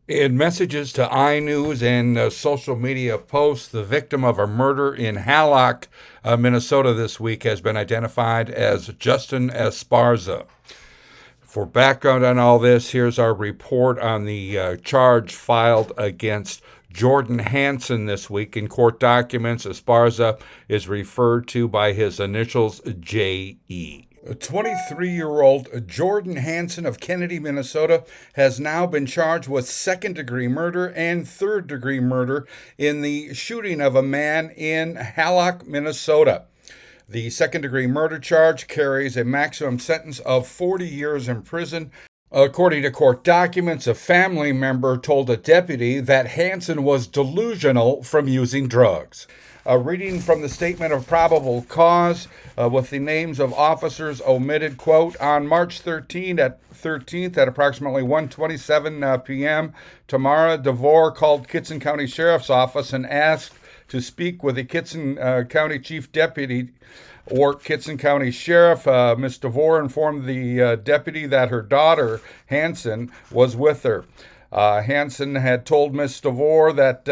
In messages to iNewZ and social media posts, the victim of a murder in Hallock, Minnesota this week has been identified as Justin Eparza. For background on all this, here's our report on the charge filed against Jordan Hanson this week. In court documents, Eparza is referred to by his initials J.E. 23-year-old Jordan Hanson of Kennedy, Minnesota, has now been charged with second-degree murder and third-degree murder in the shooting of a man in Hallock, Minnesota. The second-degree murder charge carries a maximum sentence of 40 years in prison. According to court documents, a family member told a deputy that Hanson was delusional from using drugs. Reading from the statement of probable cause with the names of officers omitted, quote, on March 13th at approximately 1:27 p.m., Tamara DeVore called Kittson County Sheriff's Office and asked to speak with the Kittson County Chief Deputy or Kittson County Sheriff. Ms. DeVore informed the deputy that her daughter, Hanson, was with her. Hanson had told Ms. DeVore that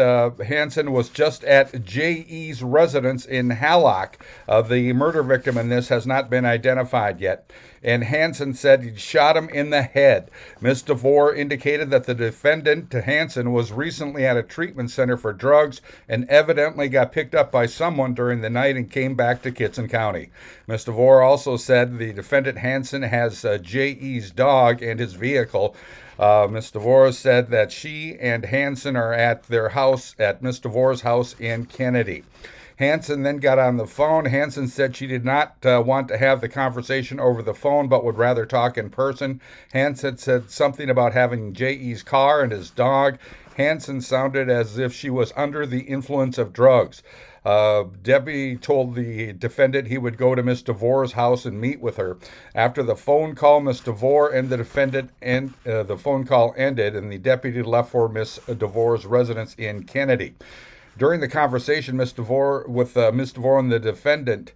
Hanson was just at J.E.'s residence in Hallock. The murder victim in this has not been identified yet. And Hanson said he'd shot him in the head. Ms. DeVore indicated that the defendant, Hanson, was recently at a treatment center for drugs and evidently got picked up by someone during the night and came back to Kittson County. Ms. DeVore also said the defendant, Hanson, has J.E.'s dog and his vehicle. Ms. DeVore said that she and Hanson are at their house, at Ms. DeVore's house in Kennedy. Hanson then got on the phone. Hanson said she did not want to have the conversation over the phone, but would rather talk in person. Hanson said something about having J.E.'s car and his dog. Hanson sounded as if she was under the influence of drugs. Debbie told the defendant he would go to Miss DeVore's house and meet with her. After the phone call, Miss DeVore and the defendant and the phone call ended, and the deputy left for Miss DeVore's residence in Kennedy. During the conversation, Miss DeVore and the defendant,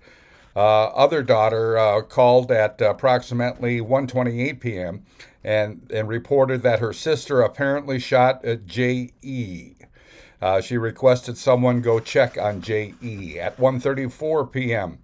other daughter, called at approximately 1:28 p.m. and reported that her sister apparently shot J.E. She requested someone go check on J.E. At 1:34 p.m.,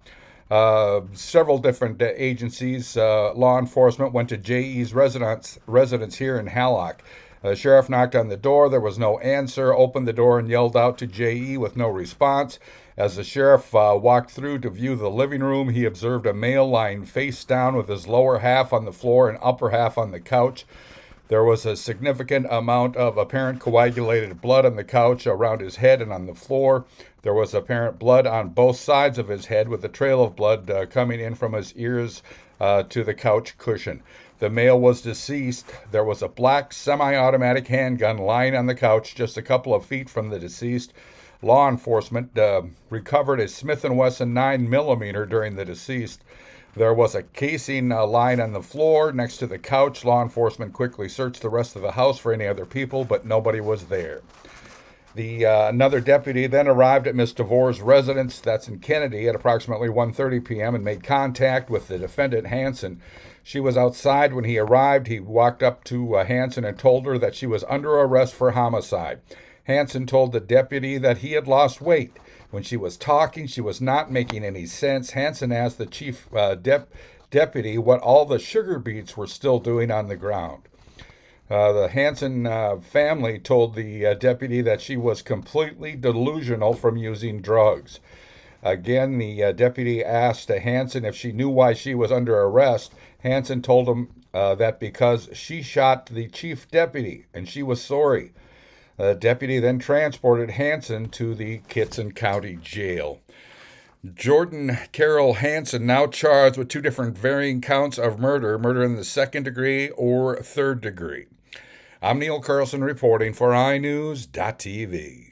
several different agencies, law enforcement, went to J.E.'s residence here in Hallock. The sheriff knocked on the door. There was no answer. Opened the door and yelled out to J.E. with no response. As the sheriff walked through to view the living room, he observed a male lying face down with his lower half on the floor and upper half on the couch. There was a significant amount of apparent coagulated blood on the couch, around his head, and on the floor. There was apparent blood on both sides of his head, with a trail of blood coming in from his ears to the couch cushion. The male was deceased. There was a black semi-automatic handgun lying on the couch just a couple of feet from the deceased. Law enforcement recovered a Smith & Wesson 9mm during the deceased. There was a casing lying on the floor next to the couch. Law enforcement quickly searched the rest of the house for any other people, but nobody was there. Another deputy then arrived at Miss DeVore's residence, that's in Kennedy, at approximately 1:30 p.m. and made contact with the defendant, Hanson. She was outside when he arrived. He walked up to Hanson and told her that she was under arrest for homicide. Hanson told the deputy that he had lost weight. When she was talking, she was not making any sense. Hanson asked the chief deputy what all the sugar beets were still doing on the ground. The Hanson family told the deputy that she was completely delusional from using drugs. Again, the deputy asked Hanson if she knew why she was under arrest. Hanson told him that because she shot the chief deputy and she was sorry. The deputy then transported Hanson to the Kittson County Jail. Jordan Carroll Hanson now charged with two different varying counts of murder in the second degree or third degree. I'm Neil Carlson reporting for iNewZ.TV.